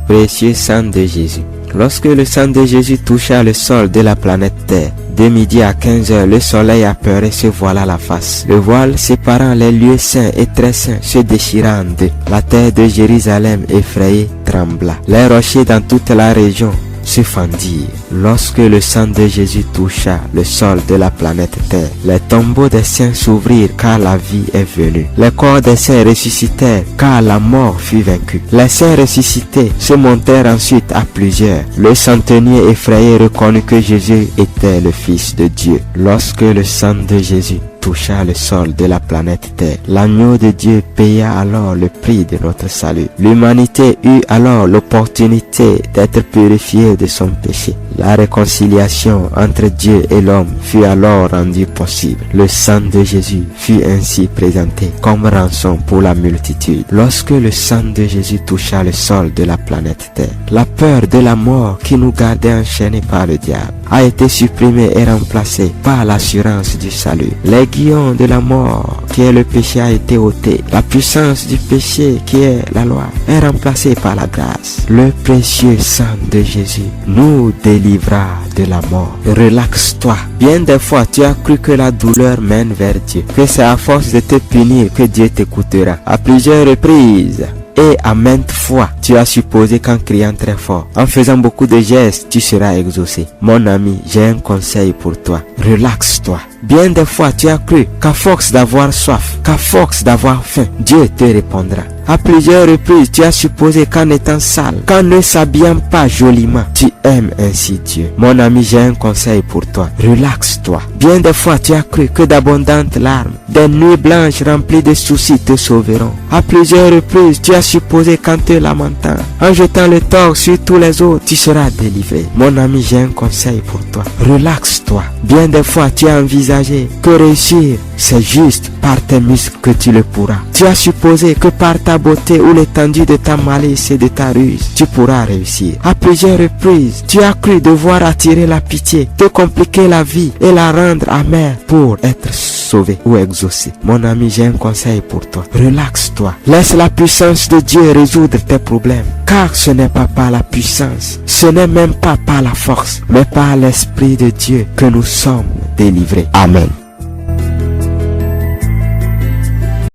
Précieux sang de Jésus. Lorsque le sang de Jésus toucha le sol de la planète Terre, de midi à 15 heures, le soleil apeuré se voila la face. Le voile séparant les lieux saints et très saints se déchira en deux. La terre de Jérusalem effrayée trembla. Les rochers dans toute la région se fendirent. Lorsque le sang de Jésus toucha le sol de la planète Terre, les tombeaux des saints s'ouvrirent car la vie est venue. Les corps des saints ressuscitèrent car la mort fut vaincue. Les saints ressuscités se montèrent ensuite à plusieurs. Le centenier effrayé reconnut que Jésus était le Fils de Dieu. Lorsque le sang de Jésus toucha le sol de la planète Terre, l'agneau de Dieu paya alors le prix de notre salut. L'humanité eut alors l'opportunité d'être purifiée de son péché. La réconciliation entre Dieu et l'homme fut alors rendue possible. Le sang de Jésus fut ainsi présenté comme rançon pour la multitude. Lorsque le sang de Jésus toucha le sol de la planète Terre, la peur de la mort qui nous gardait enchaînés par le diable a été supprimée et remplacée par l'assurance du salut. L'aiguillon de la mort qui est le péché a été ôté. La puissance du péché qui est la loi est remplacée par la grâce. Le précieux sang de Jésus nous délivra de la mort. Relaxe-toi. Bien des fois tu as cru que la douleur mène vers Dieu, que c'est à force de te punir que Dieu t'écoutera. À plusieurs reprises et à maintes fois, tu as supposé qu'en criant très fort, en faisant beaucoup de gestes, tu seras exaucé. Mon ami, j'ai un conseil pour toi. Relaxe-toi. Bien des fois, tu as cru qu'à force d'avoir soif, qu'à force d'avoir faim, Dieu te répondra. À plusieurs reprises, tu as supposé qu'en étant sale, qu'en ne s'habillant pas joliment, tu aimes ainsi Dieu. Mon ami, j'ai un conseil pour toi. Relaxe-toi. Bien des fois, tu as cru que d'abondantes larmes, des nuits blanches remplies de soucis te sauveront. À plusieurs reprises, tu as supposé qu'en te lamentant, en jetant le tort sur tous les autres, tu seras délivré. Mon ami, j'ai un conseil pour toi. Relaxe-toi. Bien des fois, tu as envisagé que réussir, c'est juste par tes muscles que tu le pourras. Tu as supposé que par ta beauté ou l'étendue de ta malice et de ta ruse, tu pourras réussir. À plusieurs reprises, tu as cru devoir attirer la pitié, te compliquer la vie et la rendre amère pour être sauvé ou exaucé. Mon ami, j'ai un conseil pour toi. Relaxe-toi. Laisse la puissance de Dieu résoudre tes problèmes. Car ce n'est pas par la puissance, ce n'est même pas par la force, mais par l'Esprit de Dieu que nous sommes délivrés. Amen.